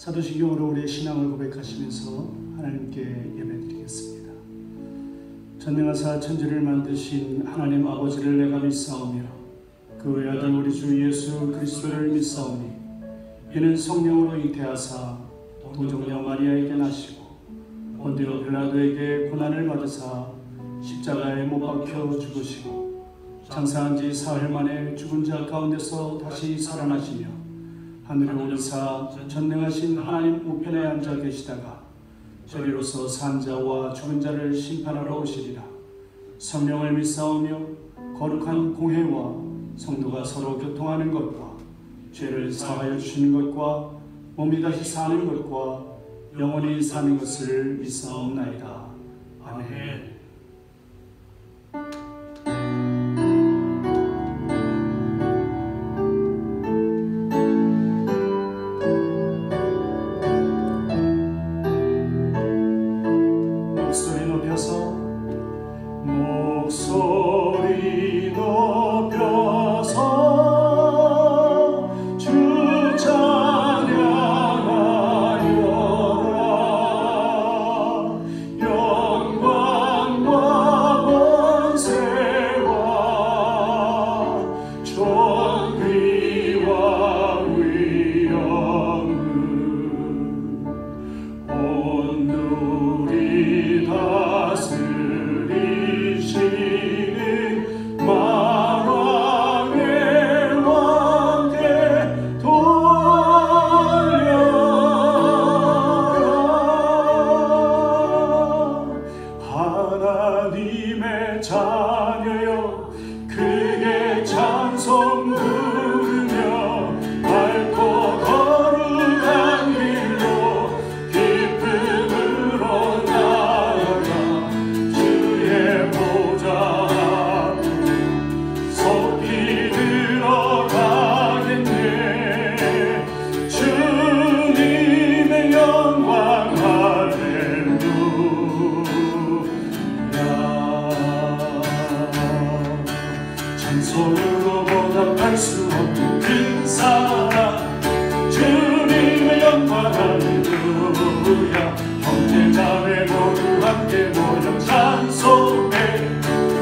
사도신경으로 우리의 신앙을 고백하시면서 하나님께 예배드리겠습니다. 전능하사 천지를 만드신 하나님 아버지를 내가 믿사오며 그 외아들 우리 주 예수 그리스도를 믿사오니 이는 성령으로 잉태하사 동정녀 마리아에게 나시고 본디오 빌라도에게 고난을 받으사 십자가에 못 박혀 죽으시고 장사한 지 사흘 만에 죽은 자 가운데서 다시 살아나시며 하늘에 오르사 전능하신 하나님 우편에 앉아 계시다가 저리로서 산 자와 죽은 자를 심판하러 오시리라. 성령을 믿사오며 거룩한 공회와 성도가 서로 교통하는 것과 죄를 사하여 주시는 것과 몸이 다시 사는 것과 영원히 사는 것을 믿사옵나이다. 아멘. 손으로 보답할 수 없는 그 사랑 주님의 영광 할렐루야. 형제자매 모두 함께 모여 찬송해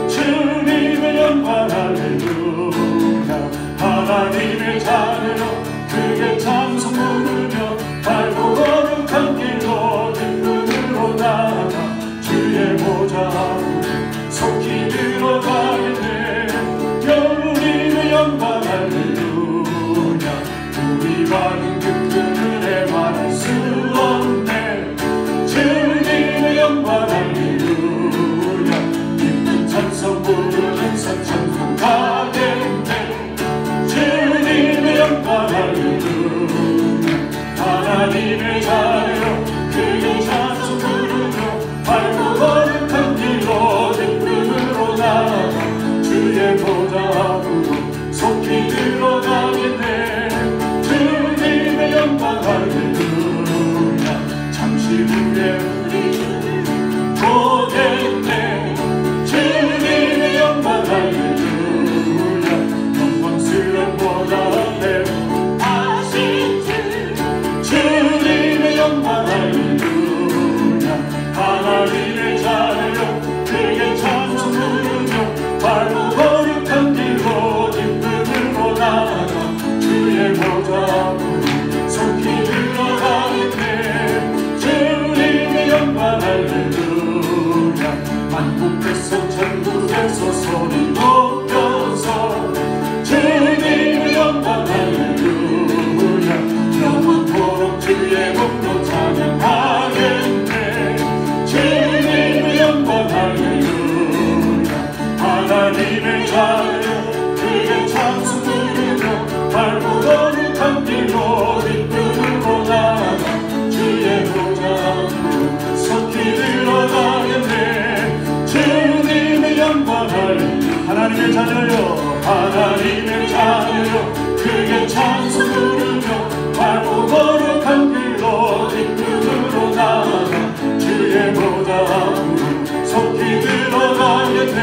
주님의 영광 할렐루야. 하나님의 자녀여 크게 찬송 부르며 밝고 거룩한 길로 뒷문으로 나아가 주의 보좌 앞으로 속히 들어가겠네. 주님의 영광 할렐루야. 우리 많은 그 은혜 말할 수 없네. 주님의 영광 할렐루야. 기쁜 찬송 부르면서 찬송하겠네. 주님의 영광 할렐루야. 하나님의 자녀여 크게 찬송 부르며 밝고 거룩한 길로 뒷문으로 나아가 주의 보좌 앞으로 속히 들어가겠네. 주님의 영광 할렐루야. 잠시 후에 우리 주를 보겠네. 주님의 영광 할렐루야. 영광스러운 보좌 앞에 하신 주 주님의 영광 할렐루야. 하나님의 자녀여 크게 찬송 부르며 밝고 거룩한 길로 뒷문으로 나아가 주의 보좌 앞으로 속히 들어가겠네. 주님의 영광 할렐루야. 만국에서 천국에서 소리 높여서 주님의 영광 할렐루야. 영원토록 주의 복도 찬양하겠네. 주님의 영광 할렐루야. 하나님의 자녀여 크게 찬송 부르며 밝고 거룩한 길로 뒷문으로 나아가 주의 보좌 앞으로 속히 들어가겠네. 주님의 영광 할렐루야. 하나님의 자녀여 하나님의 자녀여 크게 찬송 부르며 밝고 거룩한 길로 뒷문으로 나아가 주의 보좌 앞으로 속히 들어가겠네.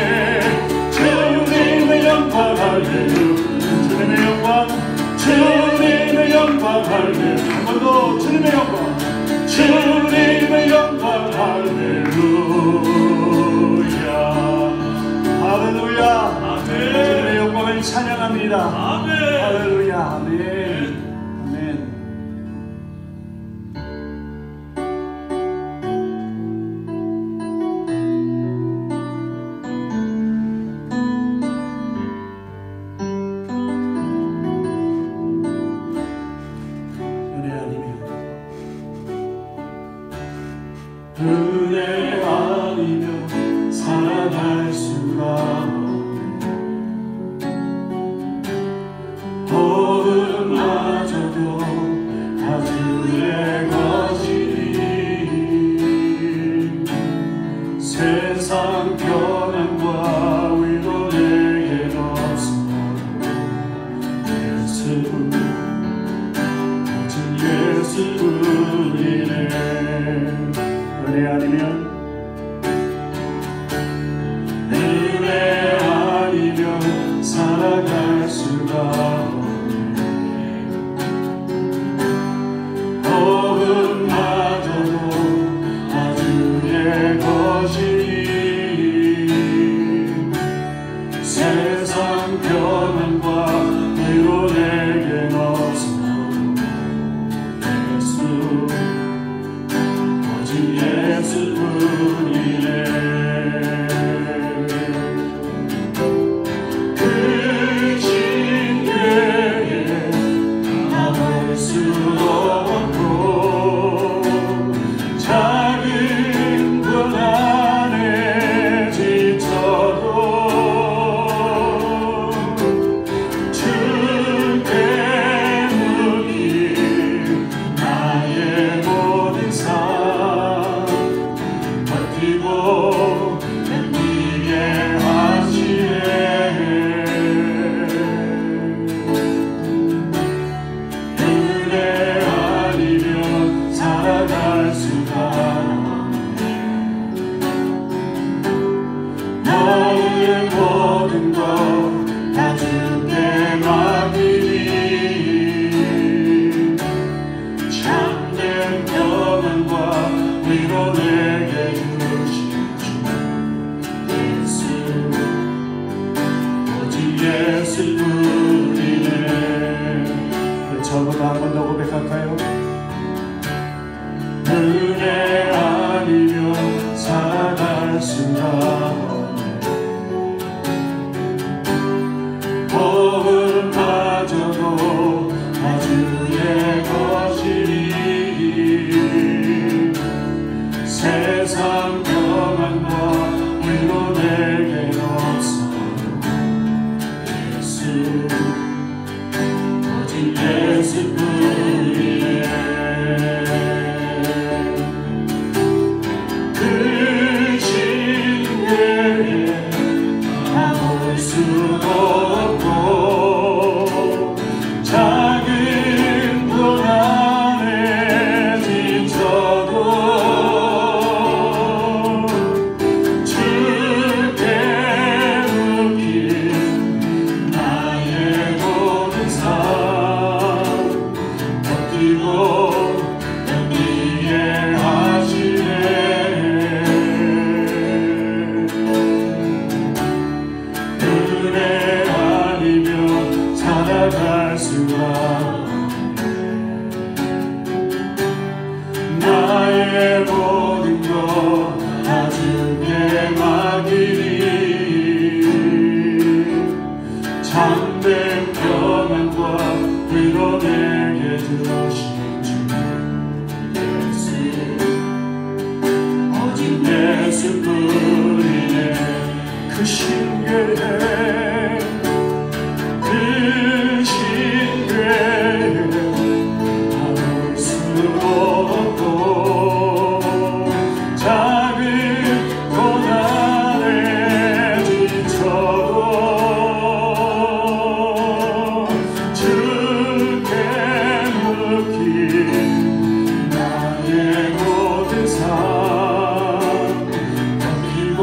주님의 영광 할렐루야. 주님의 영광 주님의 영광 할렐루야. 한 번 더 주님의 영광, 주님의 영광. 할렐루야, 할렐루야. 아멘. 주님의 영광을 찬양합니다. 아멘. 할렐루야. 아멘. 아멘. 은혜 아니면 살아갈 수가 없네. 복음마저도 다 주의 것이니 세상 평안과 위로 내겐 없어. 예수, 오직 예수뿐이네. 은혜 아니면 살아갈 수가 없네. 복음마저도 다 주의 것이니 세상 평안과 위로 내겐 없어. 예수, 오직 예수뿐이네. 저보다 한 번 더 고백할까요? 은혜 아니면 살아갈 수가 없네. 복음마저도 다 주의 것이니 세상 평안과 위로 내겐 없어. 예수, 오직 예수뿐이네. 그 신뢰에 가볼 수도 없고 작은 고난에 지쳐도 주께 묶인 나의 모든 삶 버티고 견디게 하시네. 은혜 아니면 살아갈 수가 없네. 나의 모든 것 다 주께 맡기니 참된 평안과 위로 내게 주신 주 예수, 오직 예수뿐이네. 그 신뢰에 가볼 수도 없고 작은 고난에 지쳐도 주께 묶인 나의 모든 삶 버티고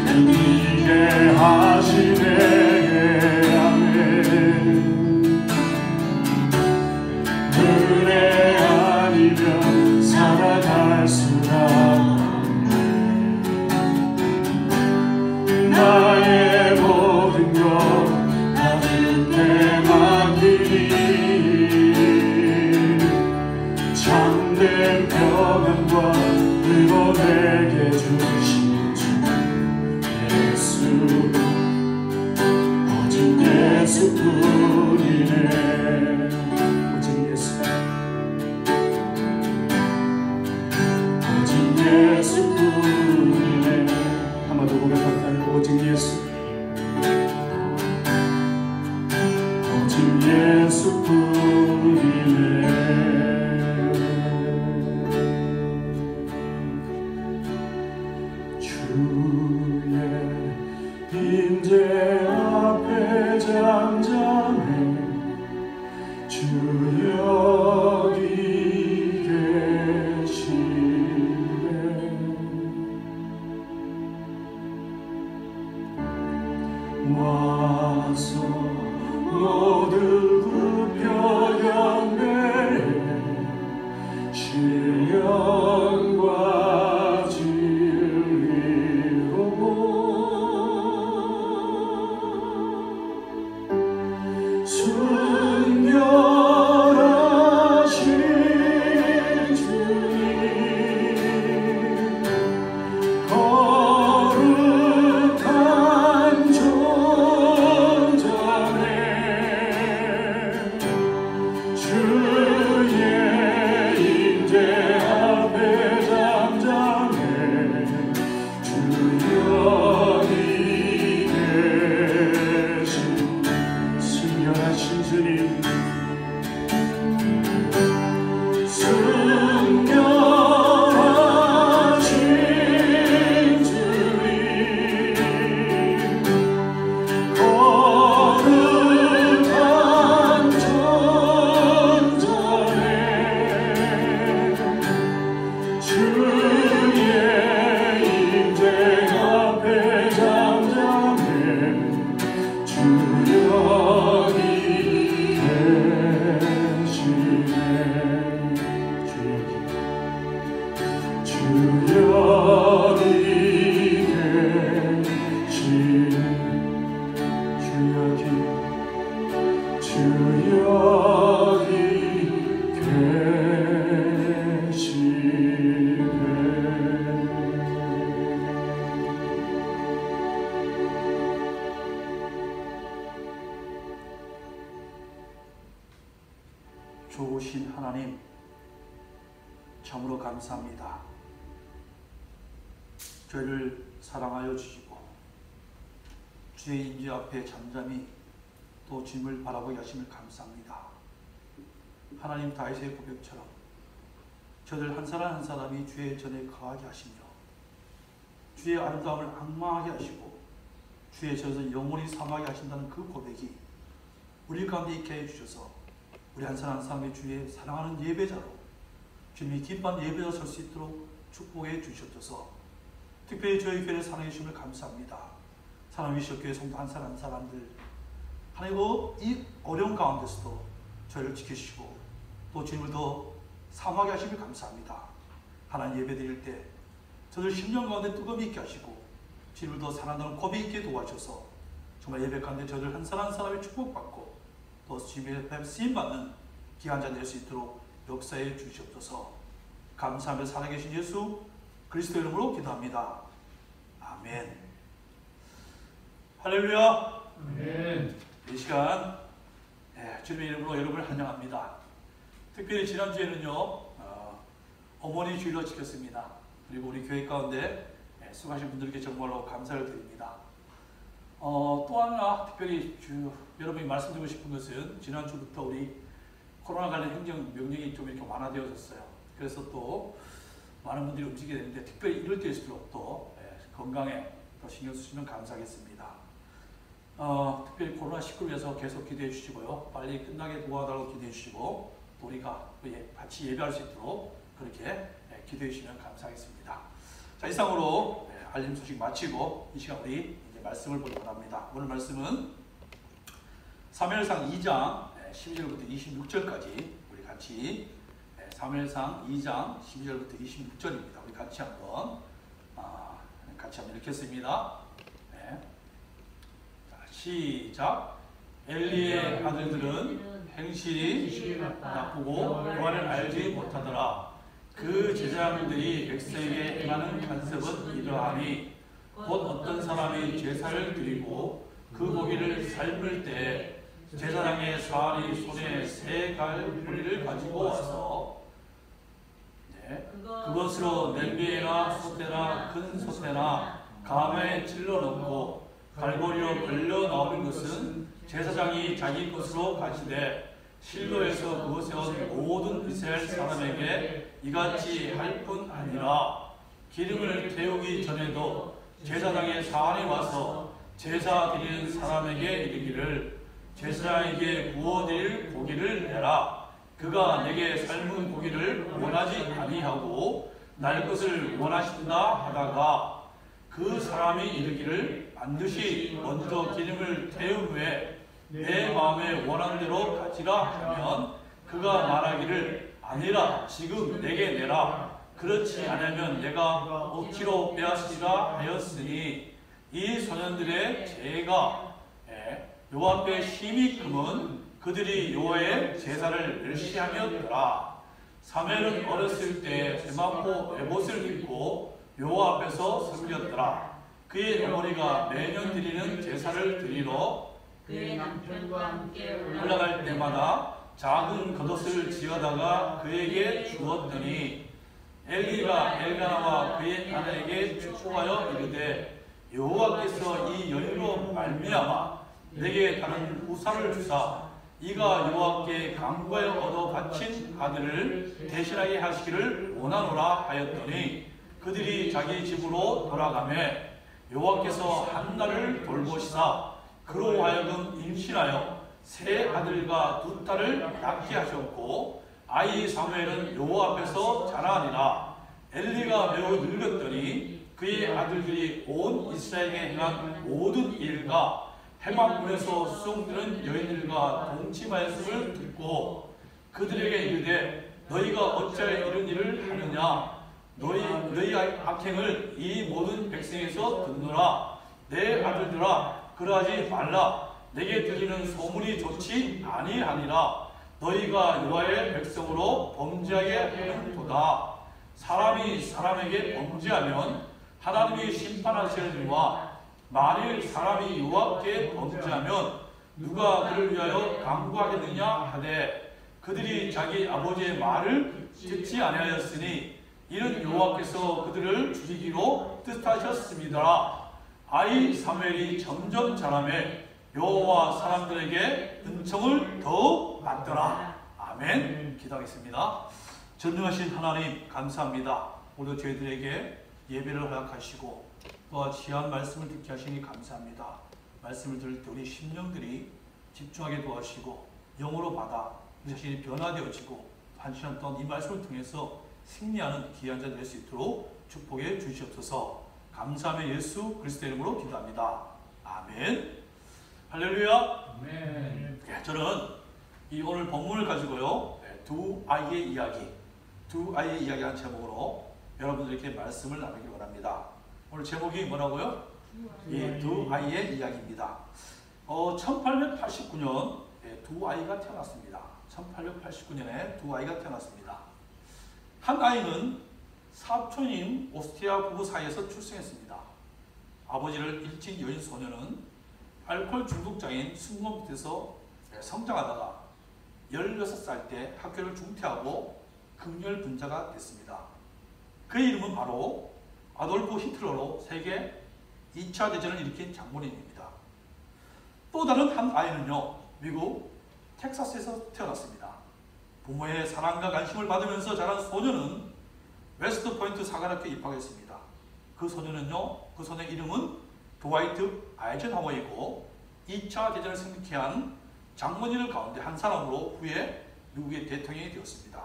견디게 하시네. 예수뿐이네. 오직 예수, 오직 예수뿐이네. 한번 더 고백할까요? 오직 예수, 오직 예수뿐이네. 주의 임재 앞에 잠잠해 주 여기 계시네. 와서 모두 굽혀 경배해 신령과 진리로 순결하신 주님 거룩한 존전에 주의 임재 앞에 잠잠해 주 여기 계신 순결하신 주님 순결하신 주님 거룩한 존전에 주의 임재 앞에 잠잠해 주 여기 계시네. 주 여기 계시네. 주 여기 계시네. 좋으신 하나님, 참으로 감사합니다. 저희를 사랑하여 주시고 주의 임재 앞에 잠잠히 또 주님을 바라보게 하심을 감사합니다. 하나님, 다윗의 고백처럼 저들 한 사람 한 사람이 주의 전에 거하게 하시며 주의 아름다움을 악망하게 하시고 주의 전에서 영원히 삼하게 하신다는 그 고백이 우리 가운데 있게 해주셔서 우리 한 사람 한 사람이 주의 사랑하는 예배자로 주님이 기뻐하는 예배자로 설 수 있도록 축복해 주셨어서 특별히 저희 교회를 사랑해 주심을 감사합니다. 사랑해 주실 교회 성도 한 사람 한 사람들 하나님, 이 어려운 가운데서도 저희를 지키시고 또 주님을 더 사모하게 하심을 감사합니다. 하나님, 예배 드릴 때 저들 심령 가운데 뜨거움이 있게 하시고 주님을 더 사랑하는 고백이 있게 도와주셔서 정말 예배 가운데 저들 한 사람 한 사람이 축복받고 또 주님의 앞에 쓰임받는 기한자 될 수 있도록 역사해 주시옵소서. 감사하며 살아계신 예수 그리스도 이름으로 기도합니다. 아멘. 할렐루야. 아멘. 이 시간 주님의 이름으로 여러분을 환영합니다. 특별히 지난주에는요 어머니 주일로 지켰습니다. 그리고 우리 교회 가운데 수고하신 분들께 정말로 감사를 드립니다. 또 하나 특별히 여러분이 말씀드리고 싶은 것은 지난주부터 우리 코로나 관련 행정 명령이 좀 이렇게 완화되어졌어요. 그래서 또 많은 분들이 움직이게 되는데 특별히 이럴 때일수록 또 건강에 더 신경 쓰시면 감사하겠습니다. 특별히 코로나19를 위해서 계속 기도해 주시고요. 빨리 끝나게 도와달라고 기도해 주시고 또 우리가 같이 예배할 수 있도록 그렇게 기도해 주시면 감사하겠습니다. 자, 이상으로 알림 소식 마치고 이 시간 우리 이제 말씀을 보도록 합니다. 오늘 말씀은 사무엘상 2장 12절부터 26절까지 우리 같이 사무엘상 2장 12절부터 26절입니다. 우리 같이 한번 읽겠습니다. 자, 시작. 엘리의 아들들은 행실이 나쁘고 교활을 알지 못하더라. 그 제사장들이 백성에게 행하는 간섭은 이러하니 곧 어떤 사람이 제사를 드리고 그 고기를 삶을 때 제사장의 사안이 손에 세 갈 뿌리를 가지고 와서 그것으로 냄비나 솥대나 큰 솥대나 가마에 찔러 넣고 갈고리로 걸려 나오는 것은 제사장이 자기 것으로 가지되 실로에서 그것에 온 모든 이스라엘 사람에게 이같이 할 뿐 아니라 기름을 태우기 전에도 제사장의 사안이 와서 제사 드리는 사람에게 이르기를 제사장에게 구워드릴 고기를 내라. 그가 내게 삶은 고기를 원하지 아니하고 날 것을 원하신다 하다가 그 사람이 이르기를 반드시 먼저 기름을 태운 후에 내 마음에 원하는 대로 가지라 하면 그가 말하기를 아니라 지금 내게 내라. 그렇지 않으면 내가 억지로 빼앗으리라 하였으니 이 소년들의 죄가 여호와 앞에 심히 금은 그들이 여호와의 제사를 멸시하였더라. 사무엘은 어렸을 때 세마포 에봇을 입고 여호와 앞에서 섬겼더라. 그의 어머니가 매년 드리는 제사를 드리러 그의 남편과 함께 올라갈 때마다 작은 겉옷을 지어다가 그에게 주었더니 엘리가 엘가나와 그의 아내에게 축복하여 이르되 여호와께서 이 여인으로 말미암아 내게 다른 우상을 주사 이가 여호와께 간구하여 얻어 바친 아들을 대신하게 하시기를 원하노라 하였더니 그들이 자기 집으로 돌아가매 여호와께서 한나를 돌보시사 그로 하여금 임신하여 세 아들과 두 딸을 낳게 하셨고 아이 사무엘은 여호와 앞에서 자라니라. 엘리가 매우 늙었더니 그의 아들들이 온 이스라엘에 행한 모든 일과 해망문에서 수종드는 여인들과 동침하였음을 듣고 그들에게 이르되 너희가 어찌하여 이런 일을 하느냐. 너희 악행을 이 모든 백성에서 듣노라. 내 아들들아 그러하지 말라. 내게 들리는 소문이 좋지 아니하니라. 너희가 여호와의 백성으로 범죄하게 하는도다. 사람이 사람에게 범죄하면 하나님이 심판하시려니와 만일 사람이 여호와께 범죄하면 누가 그를 위하여 강구하겠느냐 하되 그들이 자기 아버지의 말을 듣지 아니하였으니 이는 여호와께서 그들을 죽이기로 뜻하셨습니다. 아이 사무엘이 점점 자라매 여호와 사람들에게 은총을 더욱 받더라. 아멘. 기도하겠습니다. 전능하신 하나님 감사합니다. 오늘 저희들에게 예배를 허락하시고 또한 귀한 말씀을 듣게 하시니 감사합니다. 말씀을 들을 때 우리 심령들이 집중하게 도와주시고 영으로 받아 우리 자신이 변화되어지고 한 시간 동안 이 말씀을 통해서 승리하는 귀한 자 될 수 있도록 축복해 주시옵소서. 감사하며 예수 그리스도 이름으로 기도합니다. 아멘. 할렐루야. 아멘. 저는 이 오늘 본문을 가지고요 두 아이의 이야기라는 제목으로 여러분들에게 말씀을 나누기 원합니다. 오늘 제목이 뭐라고요? 두 아이의 이야기입니다. 1889년 두 아이가 태어났습니다. 1889년에 두 아이가 태어났습니다. 한 아이는 사촌인 오스트리아 부부 사이에서 출생했습니다. 아버지를 일찍 여인 소녀는 알코올 중독자인 승무원 밑에서 성장하다가 16살 때 학교를 중퇴하고 극렬 분자가 됐습니다. 그의 이름은 바로 아돌프 히틀러로 세계 2차 대전을 일으킨 장본인입니다. 또 다른 한 아이는요, 미국 텍사스에서 태어났습니다. 부모의 사랑과 관심을 받으면서 자란 소녀는 웨스트 포인트 사관학교에 입학했습니다. 그 소녀의 이름은 드와이트 아이젠하워이고 2차 대전을 승리케 한 장본인들 가운데 한 사람으로 후에 미국의 대통령이 되었습니다.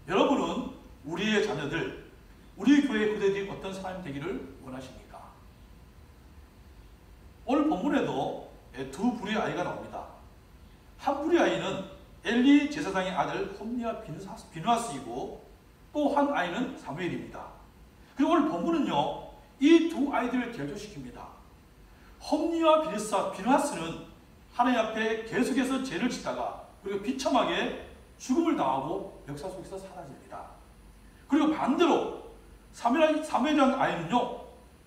여러분은 우리의 자녀들, 우리 교회 후대들이 어떤 사람이 되기를 원하십니까? 오늘 본문에도 두 부류의 아이가 나옵니다. 한 부류의 아이는 엘리 제사장의 아들 홈니와 비누아스이고 또 한 아이는 사무엘입니다. 그리고 오늘 본문은요, 이 두 아이들을 대조시킵니다. 홈니와 비누아스는 하나님 앞에 계속해서 죄를 짓다가 그리고 비참하게 죽음을 당하고 역사 속에서 사라집니다. 그리고 반대로 사무엘이라는 아이는요,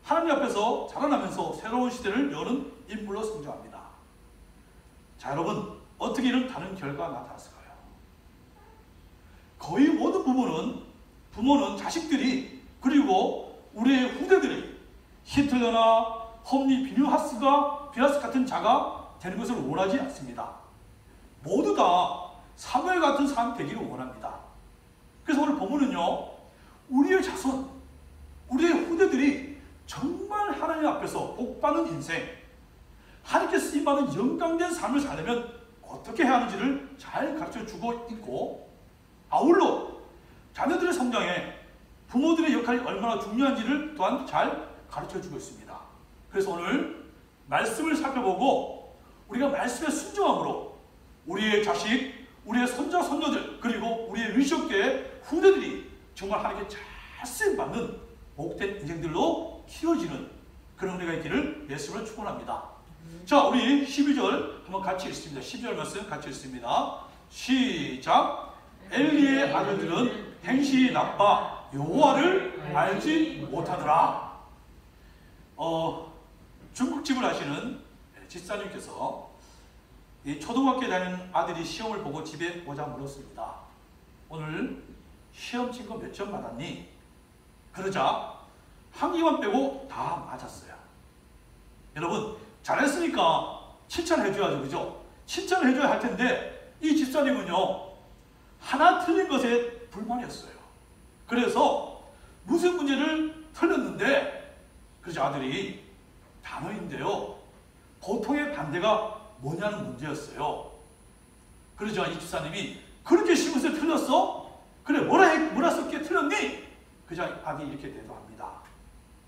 하나님 앞에서 자라나면서 새로운 시대를 여는 인물로 성장합니다. 자, 여러분, 어떻게 이런 다른 결과가 나타났을까요? 거의 모든 부모는 자식들이, 그리고 우리의 후대들이 히틀러나 험리 비누하스 같은 자가 되는 것을 원하지 않습니다. 모두 다 사무엘 같은 사람이 되기를 원합니다. 그래서 오늘 본문은요, 우리의 자손, 우리의 후대들이 정말 하나님 앞에서 복받는 인생, 하나님께 쓰임받는 영광된 삶을 살려면 어떻게 해야 하는지를 잘 가르쳐주고 있고, 아울러 자녀들의 성장에 부모들의 역할이 얼마나 중요한지를 또한 잘 가르쳐주고 있습니다. 그래서 오늘 말씀을 살펴보고 우리가 말씀에 순종함으로 우리의 자식, 우리의 손자, 손녀들, 그리고 우리의 리쇼교의 후대들이 정말 하나님께 잘 쓰임받는 복된 인생들로 키워지는 그런 은혜가 있기를 예수님을 축원합니다. 자, 우리 12절 한번 같이 읽습니다. 12절 말씀 같이 읽습니다. 시작. 엘리의 아들들은 행실이 나빠 여호와를 알지 못하더라. 중국집을 하시는 집사님께서 이 초등학교에 다니는 아들이 시험을 보고 집에 오자 물었습니다. 오늘 시험 친 거 몇 점 받았니? 그러자 한 개만 빼고 다 맞았어요. 여러분, 잘했으니까 칭찬해줘야죠, 그죠? 칭찬을 해줘야 할 텐데 이 집사님은요, 하나 틀린 것에 불만이었어요. 그래서 무슨 문제를 틀렸는데, 그래서 아들이 단어인데요, 보통의 반대가 뭐냐는 문제였어요. 그러자 이 집사님이 그렇게 쉬운 것을 틀렸어? 그래, 뭐라 썼기에 틀렸니? 그자 아들이 이렇게 대답합니다.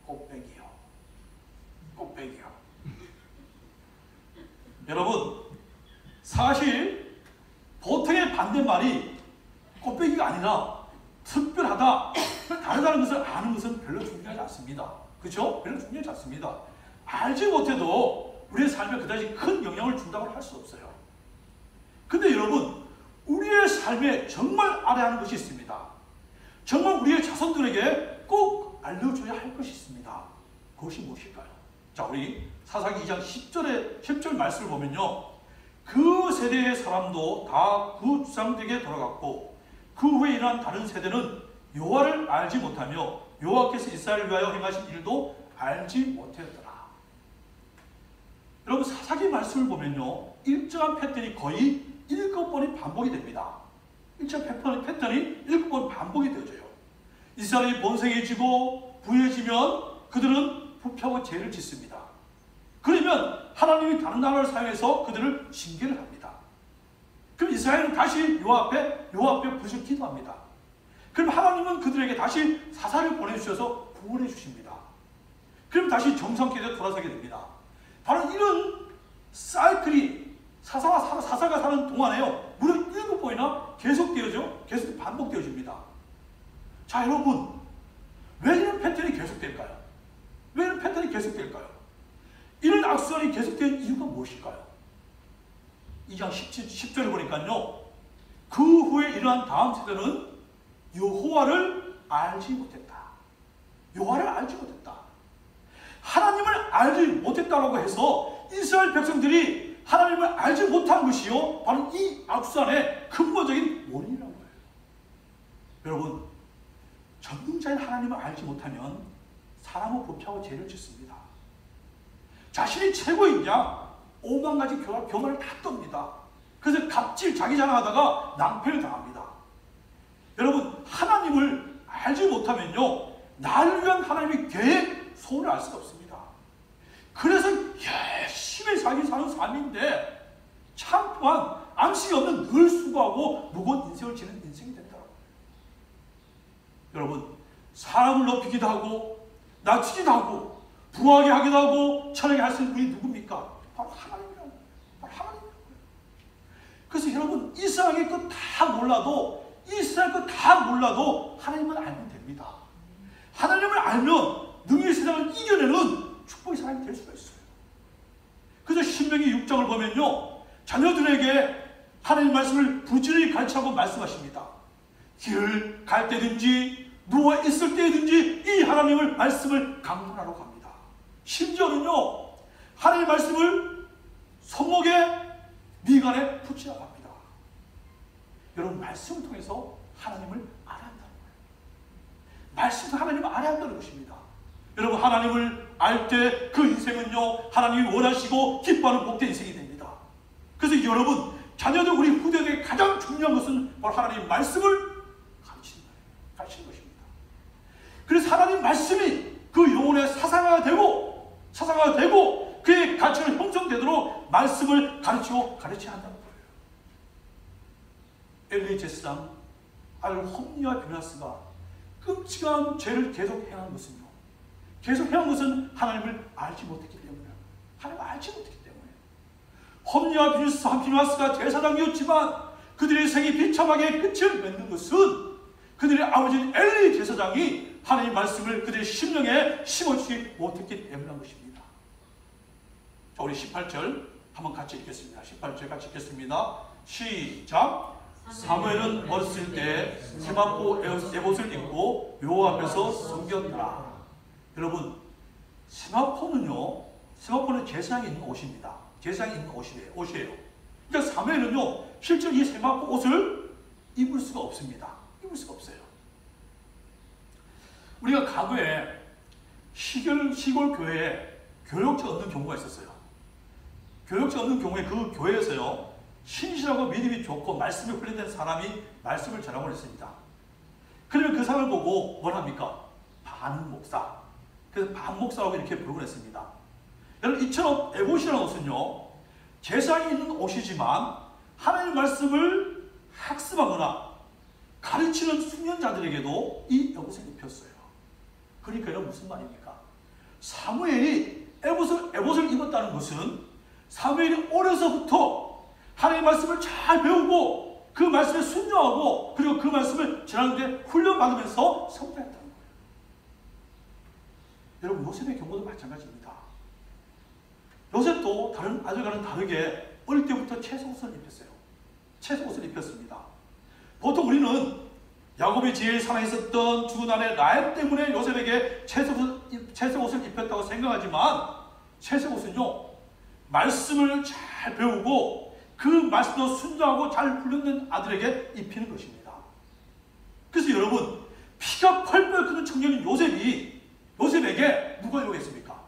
꽃배기요. 꽃배기요. 여러분, 사실 보통의 반대말이 꽃배기가 아니라 특별하다, 다르다는 것을 아는 것은 별로 중요하지 않습니다. 그렇죠? 별로 중요하지 않습니다. 알지 못해도 우리의 삶에 그다지 큰 영향을 준다고 할 수 없어요. 근데 여러분, 우리의 삶에 정말 알아야 하는 것이 있습니다. 정말 우리의 자손들에게 꼭 알려줘야 할 것이 있습니다. 그것이 무엇일까요? 자, 우리 사사기 2장 10절 말씀을 보면요, 그 세대의 사람도 다 그 주상들에게 돌아갔고 그 후에 일어난 다른 세대는 여호와를 알지 못하며 여호와께서 이스라엘을 위하여 행하신 일도 알지 못했더라. 여러분, 사사기 말씀을 보면요, 일정한 패턴이 거의 7번이 반복이 됩니다. 일정한 패턴이 7번 반복이 되어져요. 이스라엘이 번성해지고 부유해지면 그들은 부패하고 죄를 짓습니다. 그러면 하나님이 다른 나라를 사용해서 그들을 징계를 합니다. 그럼 이스라엘은 다시 여호와 앞에 부르짖어 기도합니다. 그럼 하나님은 그들에게 다시 사사를 보내주셔서 구원해 주십니다. 그럼 다시 정상기에 돌아서게 됩니다. 바로 이런 사이클이 사사가 사는 동안에요, 무려 7번이나 계속 반복되어집니다. 자, 여러분, 왜 이런 패턴이 계속될까요? 왜 이런 패턴이 계속될까요? 이런 악순환이 계속되는 이유가 무엇일까요? 2장 10절을 보니까요, 그 후에 일어난 다음 세대는 여호와를 알지 못했다. 여호와를 알지 못했다. 하나님을 알지 못했다라고 해서 이스라엘 백성들이 하나님을 알지 못한 것이요, 바로 이 악순환의 근본적인 원인이라는 거예요. 여러분, 전능자인 하나님을 알지 못하면 사람은 부패하고 죄를 짓습니다. 자신이 최고이냐 오만 가지 교만을 다 떱니다. 그래서 갑질, 자기 자랑하다가 낭패를 당합니다. 여러분, 하나님을 알지 못하면요, 나를 위한 하나님의 계획, 소원을 알 수가 없습니다. 그래서 열심히 사는 삶인데 참 또한 안식이 없는, 늘 수고하고 무거운 인생을 지는 인생이 된다고요. 여러분, 사람을 높이기도 하고 낮추기도 하고 부하게 하기도 하고 천하게 할 수 있는 분이 누굽니까? 바로 하나님이라고. 바로 하나님이라고요. 그래서 여러분, 이 세상의 것 다 몰라도, 이 세상의 것 다 몰라도 하나님을 알면 됩니다. 하나님을 알면 능히 세상을 이겨내는 축복의 사람이 될 수가 있어요. 그래서 신명기 6장을 보면요, 자녀들에게 하나님 말씀을 부지런히 가르치라고 말씀하십니다. 길을 갈 때든지 누워 있을 때든지 이 하나님을 말씀을 강론하라고 합니다. 심지어는요, 하나님 말씀을 손목에 인간에 붙이라고 합니다. 여러분, 말씀을 통해서 하나님을 알아야 한다는 거예요. 말씀을 하나님을 알아야 한다는 것입니다. 여러분, 하나님을 알 때 그 인생은요, 하나님이 원하시고 기뻐하는 복된 인생이 됩니다. 그래서 여러분, 자녀들, 우리 후대들에게 가장 중요한 것은 바로 하나님의 말씀을 가르치는 거예요. 가르치는 것입니다. 그래서 하나님 말씀이 그 영혼의 사상화가 되고 그의 가치가 형성되도록 말씀을 가르치고 가르쳐야 한다는 거예요. 엘리 제사장 홈리와 비나스가 끔찍한 죄를 계속 행한 것은 하나님을 알지 못했기 때문이에요. 하나님을 알지 못했기 때문에. 홈리와 비나스가 제사장이었지만 그들의 생이 비참하게 끝을 맺는 것은 그들의 아버지인 엘리 제사장이 하나님의 말씀을 그들의 심령에 심어주지 못했기 때문인 것입니다. 자, 우리 18절 한번 같이 읽겠습니다. 18절 같이 읽겠습니다. 시작. 사무엘은 어렸을 때 세마포 에봇을 입고 여호와 앞에서 섬겼더라. 여러분, 세마포는 제사장이 입는 옷입니다. 제사장이 입는 옷이에요. 그러니까 사무엘은요, 실제 이 세마포 옷을 입을 수가 없습니다. 입을 수가 없어요. 우리가 과거에 시골 교회에 교역자 얻는 경우가 있었어요. 교역자 얻는 경우에 그 교회에서요, 신실하고 믿음이 좋고 말씀에 훈련된 사람이 말씀을 전하고 했습니다. 그러면 그 사람을 보고 뭘 합니까? 반 목사. 그래서 반 목사라고 이렇게 부르곤 했습니다. 여러분, 이처럼 에봇이라는 옷은요, 제사장이 있는 옷이지만 하나님의 말씀을 학습하거나 가르치는 숙련자들에게도 이 에봇을 입혔어요. 그러니까 여러분, 무슨 말입니까? 사무엘이 에봇을 입었다는 것은 사무엘이 어려서부터 하나님의 말씀을 잘 배우고 그 말씀에 순종하고 그리고 그 말씀을 전하는데 훈련받으면서 성장했다는 거예요. 여러분, 요셉의 경우도 마찬가지입니다. 요셉도 다른 아들과는 다르게 어릴 때부터 채색옷을 입혔어요. 채색옷을 입혔습니다. 보통 우리는 야곱이 제일 사랑했었던 죽은 아내 라헬 때문에 요셉에게 채색옷을 입혔다고 생각하지만 채색옷은요, 말씀을 잘 배우고 그 말씀도 순종하고 잘 훈련된 아들에게 입히는 것입니다. 그래서 여러분, 피가 펄펄 끓는 청년인 요셉에게 누가 유혹했습니까?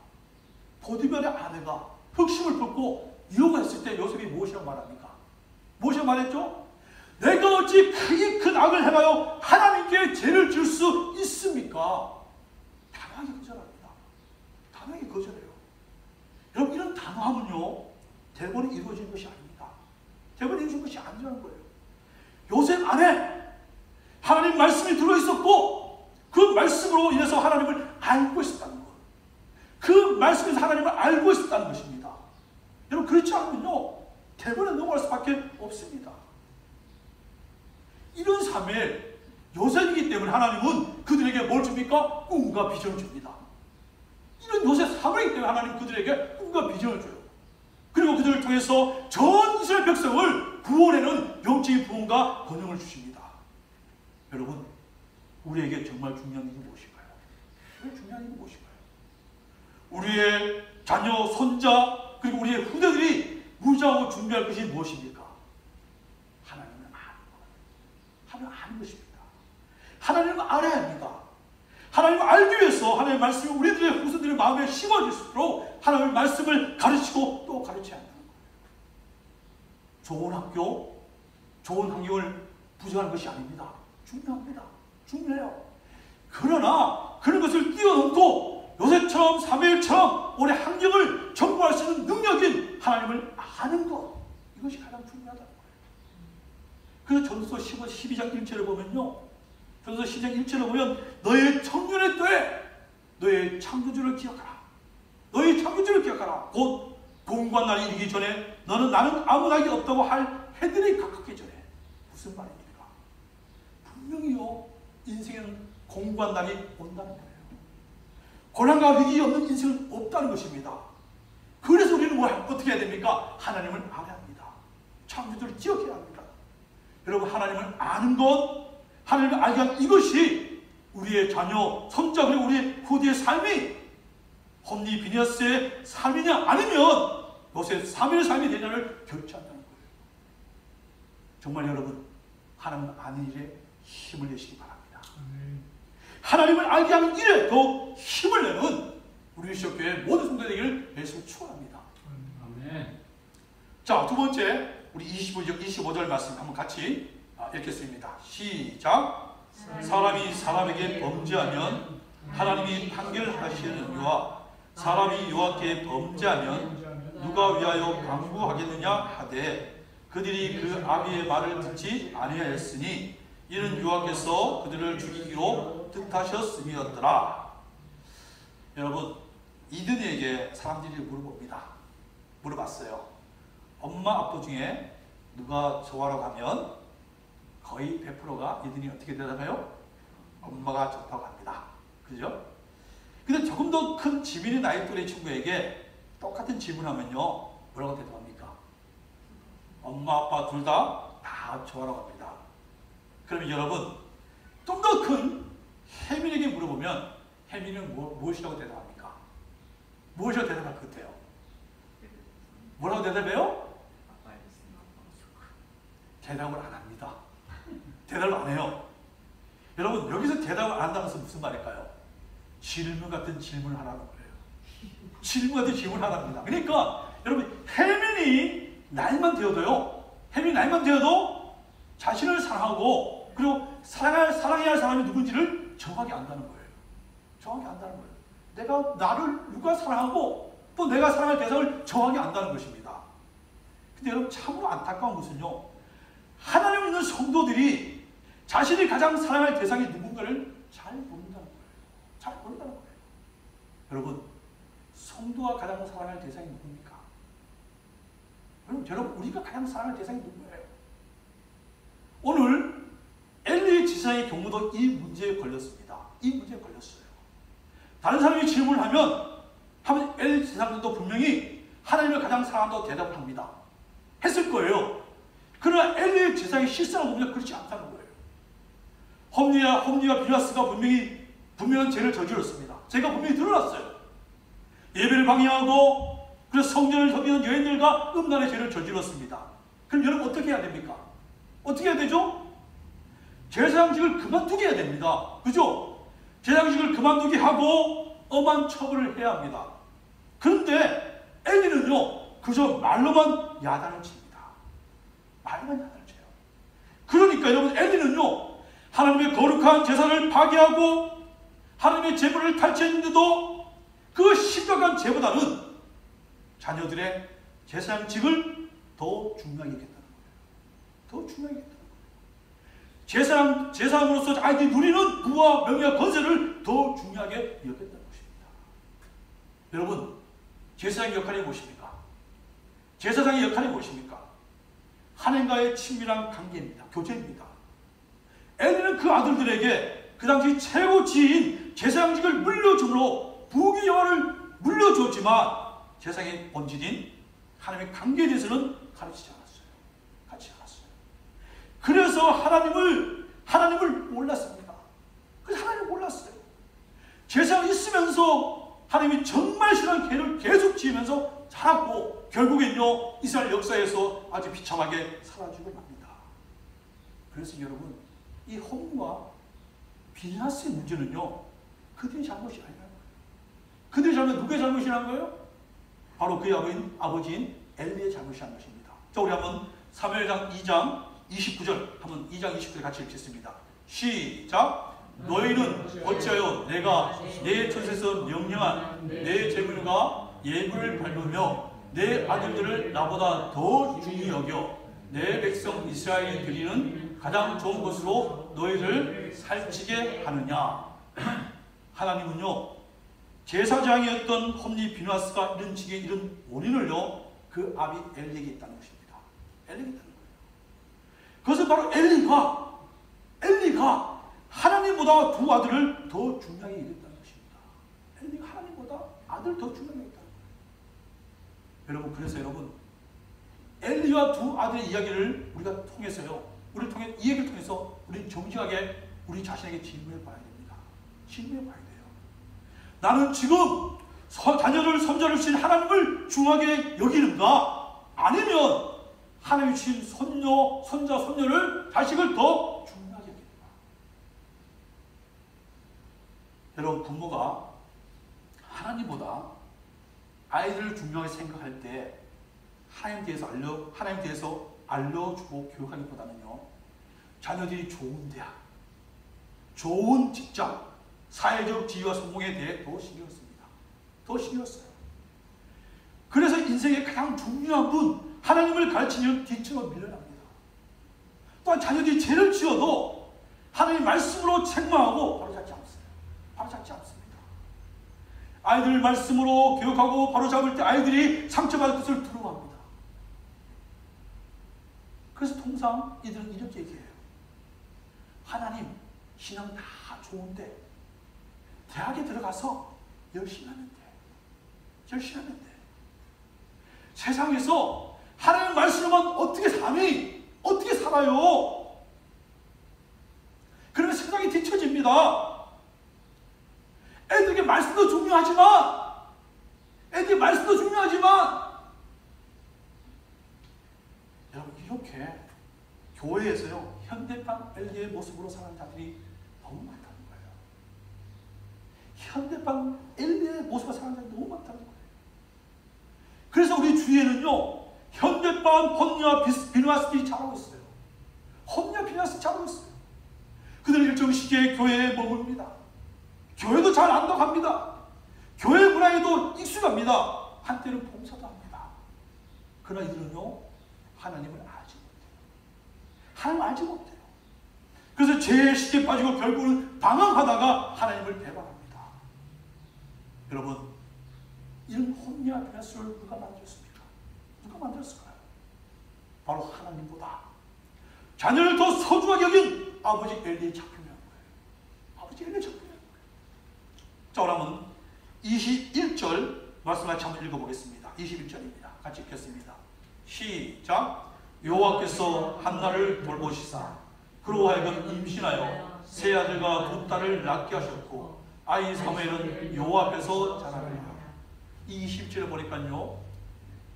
보디발의 아내가 흑심을 품고 유혹했을 때 요셉이 무엇이라고 말합니까? 무엇이라고 말했죠? 내가 어찌 크게 큰 악을 행하여 하나님께 죄를 질 수 있습니까? 단호하게 거절합니다. 단호하게 거절해요. 여러분, 이런 단호함은요, 대본에 이루어진 것이 아닙니다. 대본에 이루어진 것이 아니라는 거예요. 요셉 안에 하나님 말씀이 들어있었고 그 말씀으로 인해서 하나님을 알고 있었다는 것. 그 말씀에서 하나님을 알고 있었다는 것입니다. 여러분, 그렇지 않으면요, 대본에 넘어갈 수밖에 없습니다. 이런 사무엘, 요셉이기 때문에 하나님은 그들에게 뭘 줍니까? 꿈과 비전을 줍니다. 이런 요셉 사무엘이기 때문에 하나님은 그들에게 꿈과 비전을 줘요. 그리고 그들을 통해서 전 이스라엘 백성을 구원해는 영적인 부흥과 번영을 주십니다. 여러분, 우리에게 정말 중요한 일이 무엇일까요? 왜 중요한 일이 무엇일까요? 우리의 자녀, 손자, 그리고 우리의 후대들이 무장하고 준비할 것이 무엇입니까? 하나님을 아는 것. 하나님을 아는 것입니다. 하나님을 알아야 합니다. 하나님을 알기 위해서 하나님의 말씀이 우리들의 후손들의 마음에 심어질수록 하나님의 말씀을 가르치고 또 가르쳐야 한다는 거예요. 좋은 학교, 좋은 환경을 부정하는 것이 아닙니다. 중요합니다. 중요해요. 그러나 그런 것을 뛰어넘고 요셉처럼 사무엘처럼 우리 환경을 정복할 수 있는 능력인 하나님을 아는 것, 이것이 가장 중요하다는 거예요. 그래서 전도서 12장 1절을 보면요, 전도서 12장 1절을 보면 너의 청년의 때에 너의 창조주를 기억하라. 너의 창조주를 기억하라. 곧 공고한 날이 이르기 전에 너는 나는 아무 낙이 없다고 할 해들이 가깝기 전에. 무슨 말입니까? 분명히요, 인생에는 공고한 날이 온다는 거예요. 고난과 위기 없는 인생은 없다는 것입니다. 그래서 우리는 어떻게 해야 됩니까? 하나님을 알아야 합니다. 창조주를 기억해야 합니다. 여러분, 하나님을 아는 것, 하나님을 알게 한 이것이 우리의 자녀, 손자, 그리고 우리의 후대의 삶이 홈리 비니아스의 삶이냐 아니면 요셉 사무엘의 삶이 되냐를 결정한다는 거예요. 정말 여러분 하나님 아는 일에 힘을 내시기 바랍니다. 하나님을 알게 하는 일에 더 힘을 내는 우리 시역교회 모든 성도 되기를 예수를 축원합니다. 아멘. 자, 두 번째 우리 25절 말씀 한번 같이 읽겠습니다. 시작. 사람이 사람에게 범죄하면 하나님이 판결하시는 이와 사람이 여호와께 범죄하면 누가 위하여 강구하겠느냐 하되 그들이 그 아비의 말을 듣지 아니하였으니 이는 여호와께서 그들을 죽이기로 뜻하셨음이었더라. 여러분, 이든이에게 사람들이 물어봤어요. 엄마 아빠 중에 누가 좋아라고 하면 거의 100%가 이든이 어떻게 대답해요? 엄마가 좋다고 합니다. 그죠? 근데 조금 더 큰 지민의 나이 또래 친구에게 똑같은 질문하면요, 뭐라고 대답합니까? 엄마 아빠 둘 다 좋아라고 합니다. 그러면 여러분, 좀 더 큰 혜민에게 물어보면 혜민은 무엇이라고 대답합니까? 무엇이라고 대답할 것 같아요? 뭐라고 대답해요? 대답을 안 합니다. 대답을 안 해요. 여러분, 여기서 대답을 안 한다는 것은 무슨 말일까요? 질문 같은 질문을 하라는 거예요. 질문 같은 질문을 하랍니다. 그러니까 여러분, 혜민이 나이만 되어도 자신을 사랑하고 그리고 사랑해야 할 사람이 누군지를 정확히 안다는 거예요. 정확히 안다는 거예요. 내가 나를 누가 사랑하고 또 내가 사랑할 대상을 정확히 안다는 것입니다. 근데 여러분, 참으로 안타까운 것은요, 하나님 믿는 성도들이 자신이 가장 사랑할 대상이 누군가를 잘 모른다는 거예요. 잘 모른다는 거예요. 여러분, 성도가 가장 사랑할 대상이 누굽니까? 여러분, 우리가 가장 사랑할 대상이 누구예요? 오늘 엘리 지사의 경우도 이 문제에 걸렸습니다. 이 문제에 걸렸어요. 다른 사람이 질문을 하면 엘리 지사들도 분명히 하나님을 가장 사랑한다고 대답을 합니다. 했을 거예요. 그러나 엘리 지사의 실상을 보면 그렇지 않다는 거예요. 홈리와 비나스가 분명한 죄를 저질렀습니다. 제가 분명히 드러났어요. 예배를 방해하고 그래서 성전을 섬기는 여인들과 음란의 죄를 저질렀습니다. 그럼 여러분 어떻게 해야 됩니까? 어떻게 해야 되죠? 제사장직을 그만두게 해야 됩니다. 그죠? 제사장직을 그만두게 하고 엄한 처벌을 해야 합니다. 그런데 엘리는요, 그저 말로만 야단을 칩니다. 말로만 야단을 쳐요. 그러니까 여러분, 엘리는요, 하나님의 거룩한 제사를 파괴하고 하나님의 제물을 탈취했는데도 그 심각한 죄보다는 자녀들의 제사장직을 더 중요하게 여겼다는 거예요. 더 중요하게 여겼다는 거예요. 제사장으로서 아이들이 누리는 부와 명예와 권세를 더 중요하게 여겼다는 것입니다. 여러분, 제사장의 역할이 무엇입니까? 제사장의 역할이 무엇입니까? 하나님과의 친밀한 관계입니다. 교제입니다. 엘리는 그 아들들에게 그 당시 최고 지인 제사장직을 물려줌으로 부귀 영화를 물려주었지만 제사장의 본질인 하나님의 관계에 대해서는 가르치지 않았어요. 가르치지 않았어요. 그래서 하나님을 몰랐습니다. 그래서 하나님을 몰랐어요. 제사장이 있으면서 하나님이 정말 싫어하는 죄를 계속 지으면서 자랐고 결국엔요, 이스라엘 역사에서 아주 비참하게 사라지고 맙니다. 그래서 여러분, 이 홈리와 비나스의 문제는요, 그들의 잘못이 아니라는 거예요. 그들의 잘못, 누구의 잘못이라는 거예요? 바로 그의 아버지인 엘리의 잘못이라는 것입니다. 자, 우리 한번 사무엘상 2장 29절, 한번 2장 29절 같이 읽겠습니다. 시작! 너희는 어찌하여 내가 내 젖에서 명령한 내 제물과 예물을 밟으며 내 아들들을 나보다 더 중히 여겨 내 백성 이스라엘이 드리는 가장 좋은 것으로 너희를 살찌게 하느냐. 하나님은요, 제사장이었던 홈리 비나스가 이런 식의 이런 원인을요, 그 아비 엘리에게 있다는 것입니다. 엘리에게 있다는 거예요. 그것은 바로 엘리가 하나님보다 두 아들을 더 중요하게 여겼다는 것입니다. 엘리가 하나님보다 아들을 더 중요하게 여겼다는 거예요. 여러분, 그래서 여러분, 엘리와 두 아들의 이야기를 우리가 통해서요, 이 얘기를 통해서 우리는 정직하게 우리 자신에게 질문해 봐야 됩니다. 질문해 봐야 돼요. 나는 지금 자녀를 섬자를 주신 하나님을 중하게 여기는가? 아니면 하나님이 주신 손녀, 손자, 손녀를, 자식을 더 중요하게 여깁니다. 여러분, 부모가 하나님보다 아이들을 중요하게 생각할 때 하나님 대해서 알려주고 교육하기보다는요, 자녀들이 좋은 대학, 좋은 직장, 사회적 지위와 성공에 대해 더 신경을 씁니다. 더 신경을 써요. 그래서 인생의 가장 중요한 분, 하나님을 가르치는 뒤처럼 밀려납니다. 또한 자녀들이 죄를 지어도 하나님 말씀으로 책망하고 바로잡지 않습니다. 바로잡지 않습니다. 아이들 말씀으로 교육하고 바로잡을 때 아이들이 상처받을 것을 두려워합니다. 그래서 통상 이들은 이렇게 얘기해요. 하나님, 신앙 다 좋은데 대학에 들어가서 열심히 하면 돼. 열심히 하면 돼. 세상에서 하나님 말씀으로만 어떻게 사니? 어떻게 살아요? 그러면 세상이 뒤처집니다. 애들에게 말씀도 중요하지만 여러분, 이렇게 교회에서요, 현대판 엘리의 모습으로 사는 자들이 너무 많다는 거예요. 현대판 엘리의 모습으로 사는 자들이 너무 많다는 거예요. 그래서 우리 주위에는요, 현대판 혼녀와 비누아스들이 자라고 있어요. 혼녀 비누아스들이 자라고 있어요. 그들은 일정 시기에 교회에 머뭅니다. 교회도 잘 안다고 합니다. 교회 문화에도 익숙합니다. 한때는 봉사도 합니다. 그러나 이들은요, 하나님을 알지 못해요. 하나님을 알지 못해요. 그래서 죄에 쉽게 빠지고 결국은 방황하다가 하나님을 배반합니다. 여러분, 이런 혼미한 비나스를 누가 만들었습니까? 누가 만들었을까요? 바로 하나님보다 자녀를 더 소중하게 여긴 아버지 엘리의 작품이라는 거예요. 아버지 엘리의 작품이라는 거예요. 자, 그러면 21절 말씀 같이 한번 읽어보겠습니다. 21절입니다. 같이 읽겠습니다. 시작. 여호와께서 한나를 돌보시사 그로 하여금 임신하여 세 아들과 두 딸을 낳게 하셨고 아이 사무엘은 여호와 앞에서 자라니라. 이 20절에 보니까요,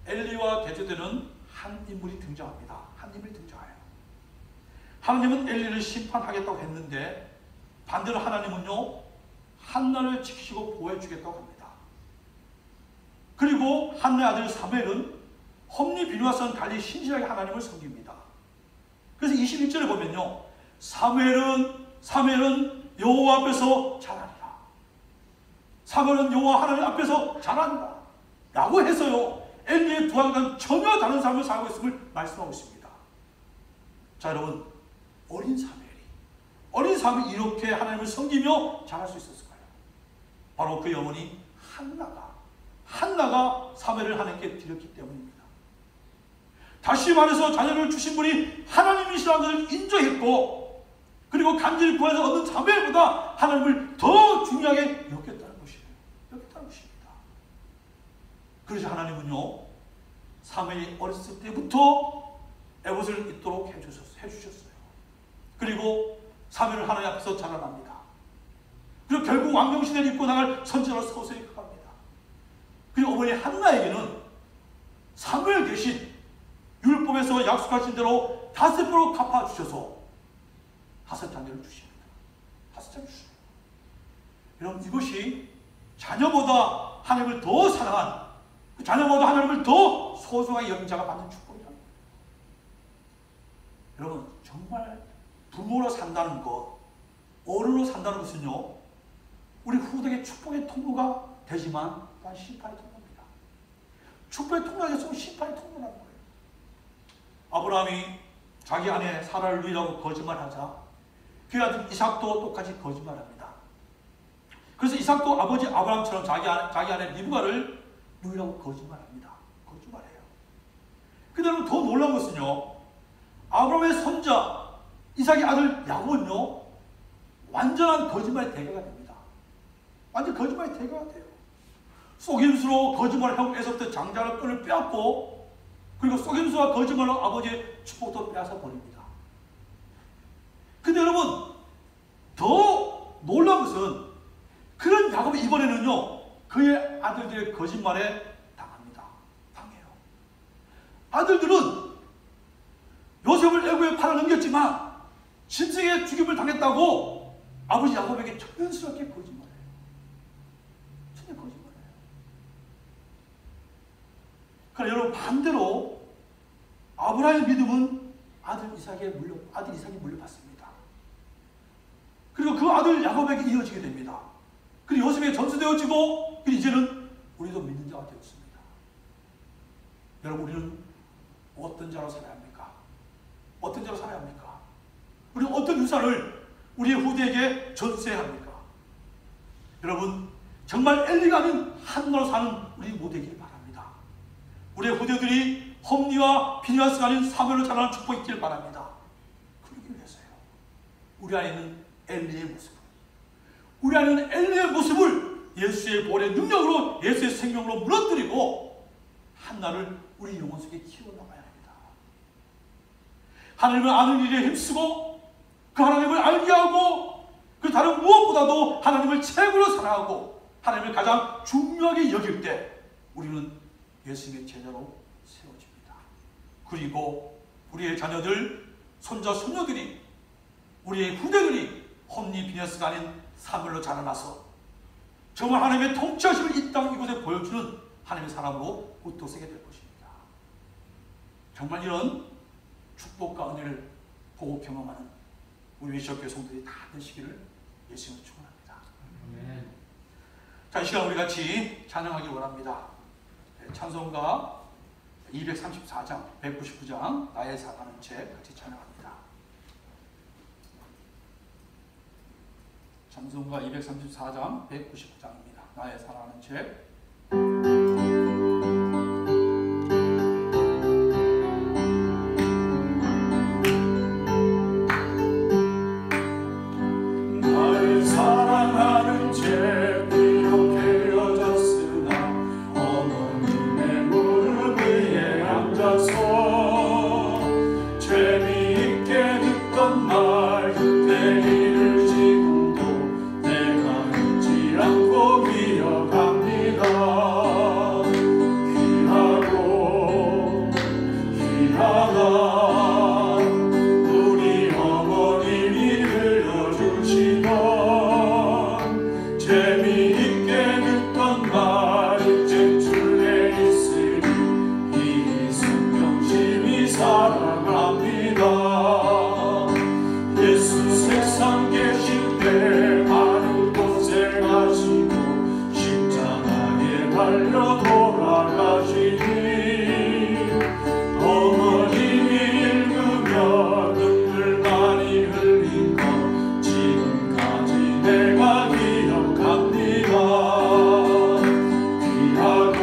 엘리와 대조되는 한 인물이 등장합니다. 한 인물이 등장해요. 하나님은 엘리를 심판하겠다고 했는데 반대로 하나님은요, 한나를 지키시고 보호해 주겠다고 합니다. 그리고 한나의 아들 사무엘은 홈리 비누아스와는 달리 신실하게 하나님을 섬깁니다. 그래서 21절에 보면요, 사무엘은 여호와 앞에서 자라리라. 사무엘은 여호와 하나님 앞에서 자란다 라고 해서요, 엘리의 두 아들과는 전혀 다른 삶을 살고 있음을 말씀하고 있습니다. 자, 여러분, 어린 사무엘이 이렇게 하나님을 섬기며 자랄 수 있었을까요? 바로 그의 어머니 한나가 사무엘을 하나님께 드렸기 때문입니다. 다시 말해서 자녀를 주신 분이 하나님이시라는 것을 인정했고, 그리고 간절히 구해서 얻는 사무엘보다 하나님을 더 중요하게 여겼다는 것입니다. 그래서 하나님은요, 사무엘이 어렸을 때부터 에봇을 입도록 해주셨어요. 그리고 사무엘은 하나님 앞에서 자라납니다. 그리고 결국 왕정시대를 입고 나갈 선지자로 서서히 커갑니다. 그리고 어머니 한나에게는 사무엘 대신 율법에서 약속하신 대로 5배로 갚아주셔서 5자녀를 주십니다. 5자녀를 주십니다. 여러분, 이것이 자녀보다 하나님을 더 사랑한, 자녀보다 하나님을 더 소중하게 여긴 자가 받는 축복이라는 거예요. 여러분, 정말 부모로 산다는 것, 어른으로 산다는 것은요, 우리 후대의 축복의 통로가 되지만 또한 심판의 통로입니다. 축복의 통로가 있으면 심판의 통로라는 거예요. 아브라함이 자기 아내 사라를 누이라고 거짓말하자 그 아들 이삭도 똑같이 거짓말합니다. 그래서 이삭도 아버지 아브라함처럼 자기 아내 리브가를 누이라고 거짓말합니다. 거짓말해요. 그다음에 더 놀라운 것은요, 아브라함의 손자 이삭의 아들 야곱은요, 완전한 거짓말의 대가가 됩니다. 완전 거짓말의 대가가 돼요. 속임수로 거짓말을 하고 에서부터 장자를 끈을 빼앗고, 그리고 속임수와 거짓말로 아버지의 축복도 빼앗아 버립니다. 근데 여러분, 더 놀라운 것은 그런 야곱이 이번에는요, 그의 아들들의 거짓말에 당합니다. 당해요. 아들들은 있지만 짐승의 죽임을 당했다고 아버지 야곱에게 천연스럽게 거짓말해요. 천연 거짓말해요. 그러나 여러분, 반대로 아브라함의 믿음은 아들 이삭이 물려받습니다. 그리고 그 아들 야곱에게 이어지게 됩니다. 그리고 요셉에게 전수되어지고, 그리고 이제는 우리도 믿는 자가 되었습니다. 여러분, 우리는 어떤 자로 살아야 합니까? 어떤 자로 살아야 합니까? 우리는 어떤 유산을 우리의 후대에게 전수해야 합니까? 여러분, 정말 엘리가 아닌 한나로 사는 우리 모두이길 바랍니다. 우리의 후대들이 홈리와 비니아스가 아닌 사무엘로 자라는 축복이 있길 바랍니다. 그러기 위해서요. 우리 안에 있는 엘리의 모습을, 우리 안에 있는 엘리의 모습을 예수의 볼의 능력으로, 예수의 생명으로 무너뜨리고 한나를 우리 영혼 속에 키워나가야 합니다. 하나님을 아는 일에 힘쓰고, 그 하나님을 알게 하고, 그 다른 무엇보다도 하나님을 최고로 사랑하고 하나님을 가장 중요하게 여길 때 우리는 예수님의 제자로 세워집니다. 그리고 우리의 자녀들, 손자, 손녀들이, 우리의 후대들이 홈리 비니아스가 아닌 사무엘로 자라나서 정말 하나님의 통치하심을 이 땅 이곳에 보여주는 하나님의 사람으로 우뚝서게 될 것입니다. 정말 이런 축복과 은혜를 보고 경험하는 우리 위시교회 성도들이 다 되시기를 예수님으로 축원합니다. 자, 이 시간 우리 같이 찬양하기 원합니다. 찬송가 234장, 199장 나의 사랑하는 책 같이 찬양합니다. 찬송가 234장, 199장입니다. 나의 사랑하는 책. 나의 사랑하는 책 재미있게 듣던 말 그때 일을 지금도 내가 잊지 않고 기억합니다. 귀하고 귀하다 우리 어머님이 들려주시던 재미있게 듣던 말 이제 줄에 있으니 이 성경심이 사랑합니다. 예수 세상 계실 때 많은 고생하시고 십자가에 달려 돌아가시니 어머님이 읽으며 눈물 많이 흘린 것 지금까지 내가 기억합니다. 귀하고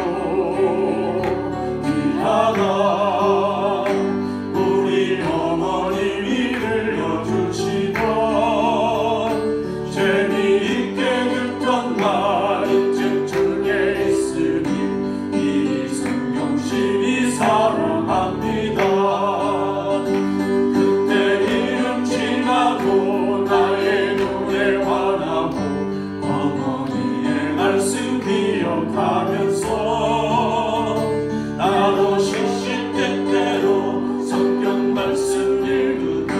귀하다 우리 어머님이 들려주시던 재미있게 듣던 말 이제 줄에 있으니 이 성경심이 사랑합니다. 그때 이름 지나고 나의 눈에 환하고 어머니의 말씀 기억하면서 나도 시시때때로 성경 말씀 읽으며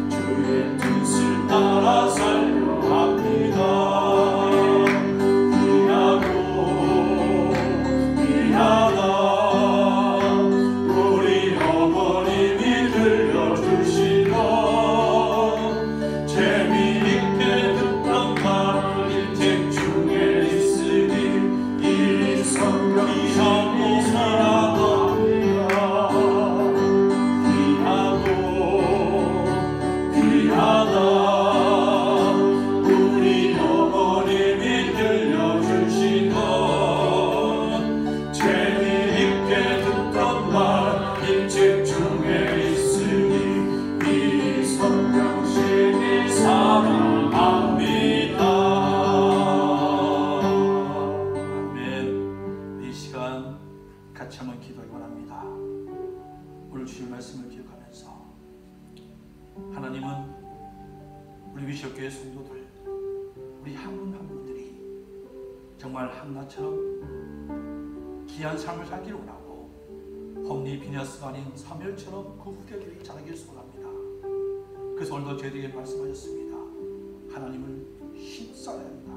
주의 뜻을 따라 살려 합니다. 귀하고 귀하다 우리 어머님이 들려주시던 재미있게 듣던 말 일책 중에 있으니 이 성경이 사랑합니다. 귀하고 귀하다 우리 어머님이 들려주시던 재미있게 듣던 말 일책 중에 있으니 이 성경심이 사랑합니다. 아멘. 이 시간 같이 한번 기도하기 원합니다. 오늘 주신 말씀을 기억하면서 하나님은 우리 위시교회 성도들, 우리 한 분 한 분들이 정말 한나처럼 귀한 삶을 살기를 원하고 홈리 비니아스가 아닌 사무엘처럼 그 후대들이 자라기를 소원합니다. 그래서 오늘도 저희에게 말씀하셨습니다. 하나님을 힘써야 한다.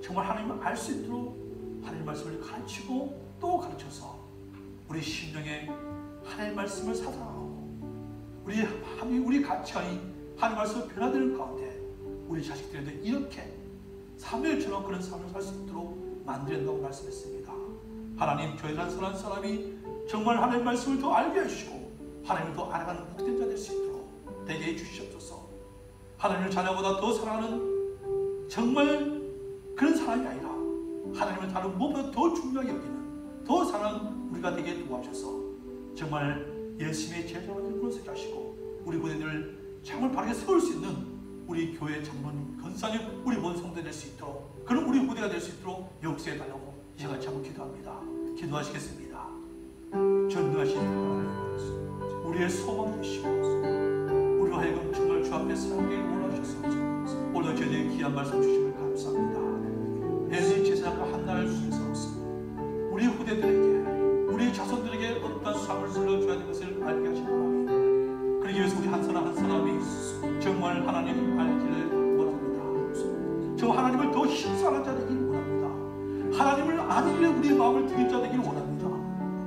정말 하나님을 알 수 있도록 하나님 말씀을 가르치고 또 가르쳐서 우리 심령에 하나님 말씀을 사랑하고 우리 가치관이 하나님 말씀을 변화되는 가운데 우리 자식들에도 이렇게 사무엘처럼 그런 삶을 살 수 있도록 만들어낸다고 말씀했습니다. 하나님, 저희들 한 사람이 정말 하나님 말씀을 더 알게 해주시고 하나님을 더 알아가는 복된 자 될 수 있도록 되게 해주시옵소서. 하나님을 자녀보다 더 사랑하는 정말 그런 사람이 아니라 하나님을 다른 무엇보다 더 중요하게 여기는 더 사랑하는 우리가 되게 도와주셔서 정말 예수님의 제자로 그렇게 하시고 우리 부대들을 정말 바르게 세울 수 있는 우리 교회 장로님, 권사님, 우리 모든 성도가 될 수 있도록 그런 우리 부대가 될 수 있도록 역사해달라고 이 시간 참고 기도합니다. 기도하시겠습니다. 전능하신 하나님, 우리의 소망 되시고 우리와 하여금 정말 주 앞에 사랑하기를 원하셔서 오늘 저희에게 귀한 말씀 주심을 감사합니다. 엘리 제사장과 한나를 통해서 우리 후대들에게 우리 자손들에게 어떤 삶을 불러줘야 하는 것을 알게 하신 하나님, 그러기 위해서 우리 한 사람 한 사람이 정말 하나님을 알기를 원합니다. 정말 하나님을 더 힘쓰는 자 되기를 원합니다. 하나님을 아는 일에 우리의 마음을 드린 자 되기를 원합니다.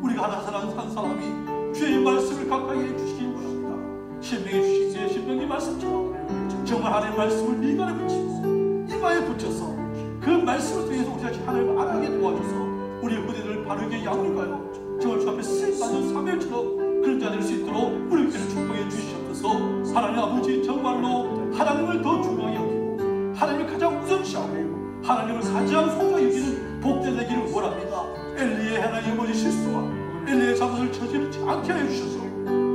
우리가 한 사람 한 사람이 주의 말씀을 가까이 해주시길 원합니다. 신명해 주신 제 신명의 말씀처럼 정말 하나님의 말씀을 미간에 붙이고 이마에 붙여서 그 말씀을 통해서 우리 자신 하나님을 알아가게 도와줘서 우리 후대들을 바르게 양육하여 정말 주 앞에 쓰임받는 사명처럼 그런 자 될 수 있도록 우리 교회를 축복해 주시옵소서. 하나님 아버지, 정말로 하나님을 더 중요하게 여기고 하나님을 가장 우선시하고 하나님을 가장 소중히 여기는 복된 되기를 원합니다. 엘리의 하나님 아버지 실수와 엘리의 잘못을 저지르지 않게 해주셔서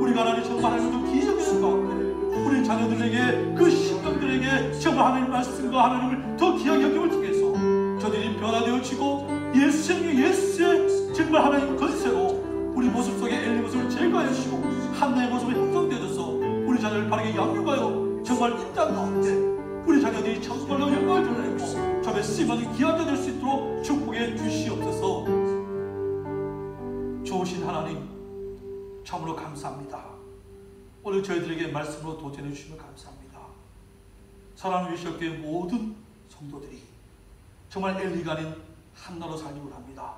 우리가 하나님 정말 하나님을 기억하는 가운데 우리 자녀들에게 그 신령들에게 정말 하나님 말씀과 하나님을 더 귀하게 여김을 통해서 저들이 변화되어지고 예수의 정말 하나님 건세로 우리 모습 속에 엘리 모습을 제거해 주시고 한나의 모습이 형성되어져서 우리 자녀를 바르게 양육하여 정말 이 땅 가운데 우리 자녀들이 정말로 영광을 드러내고 저의 쓰임받는 귀한 자 될 수 있도록 축복해 주시옵소서. 좋으신 하나님, 참으로 감사합니다. 오늘 저희들에게 말씀으로 도전해 주시면 감사합니다. 사랑하는 위시교회 모든 성도들이 정말 엘리가 아닌 한나로 살기를 합니다.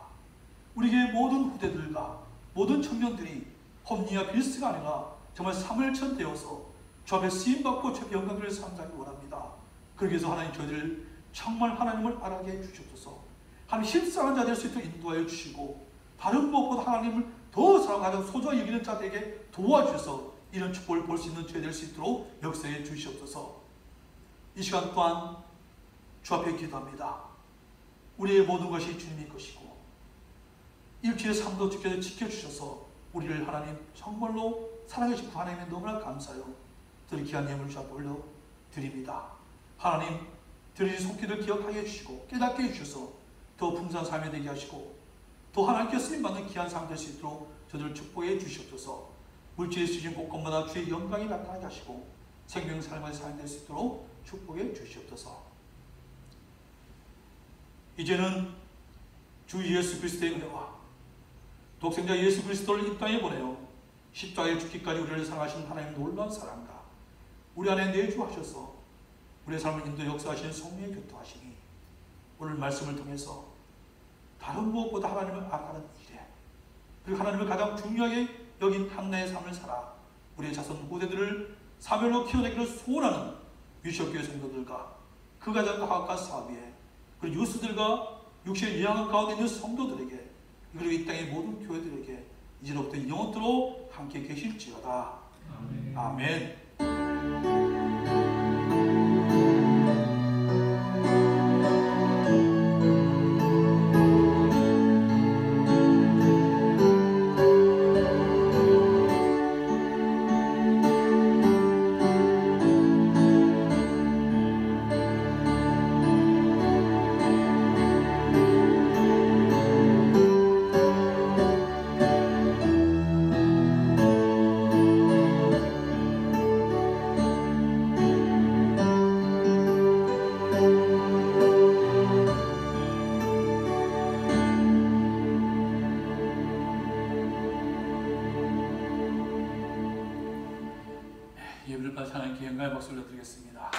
우리 교회 모든 후대들과 모든 청년들이 홈리와 빌스가 아니라 정말 사무엘처럼 되어서 주 앞에 쓰임받고 주 앞에 영광을 삼자기 원합니다. 그러기 위해서 하나님 저희들 정말 하나님을 알아게 해주시옵소서. 하나님 힘쓰는 자 될 수 있도록 인도하여 주시고 다른 무엇보다 하나님을 더 사랑하는 소중히 여기는 자들에게 도와주셔서 이런 축복을 볼 수 있는 죄 될 수 있도록 역사해 주시옵소서. 이 시간 또한 주 앞에 기도합니다. 우리의 모든 것이 주님의 것이고 일주일의 삶도 지켜주셔서 우리를 하나님 정말로 사랑해 주시고 하나님의 너무나 감사해요. 늘 귀한 예물을 주 앞에 올려드립니다. 하나님 드리신 손길을 기억하게 해주시고 깨닫게 해주셔서 더 풍성한 삶이 되게 하시고 또 하나님께 쓰임받는 귀한 삶 될 수 있도록 저들을 축복해 주시옵소서. 물질에 주신 곳곳마다 주의 영광이 나타나게 하시고 생명 삶의 삶이 될 수 있도록 축복해 주시옵소서. 이제는 주 예수 그리스도의 은혜와 독생자 예수 그리스도를 이 땅에 보내어 십자가에 죽기까지 우리를 사랑하신 하나님의 놀라운 사랑과 우리 안에 내주하셔서 우리의 삶을 인도 역사하시는 성령의 교통하시니 오늘 말씀을 통해서 다른 무엇보다 하나님을 알아가는 일에 그리고 하나님을 가장 중요하게 여긴 한나의 삶을 살아 우리의 자손 후대들을 사별로 키워내기를 소원하는 위시교회 성도들과 그 가정과 가까운 사업에 그리고 유스들과 육신의 예향 가운데 있는 성도들에게 그리고 이 땅의 모든 교회들에게 이제로부터 영원토록 함께 계실지어다. 아멘. 예배를 받으신 하나님께 영광의 박수를 드리겠습니다.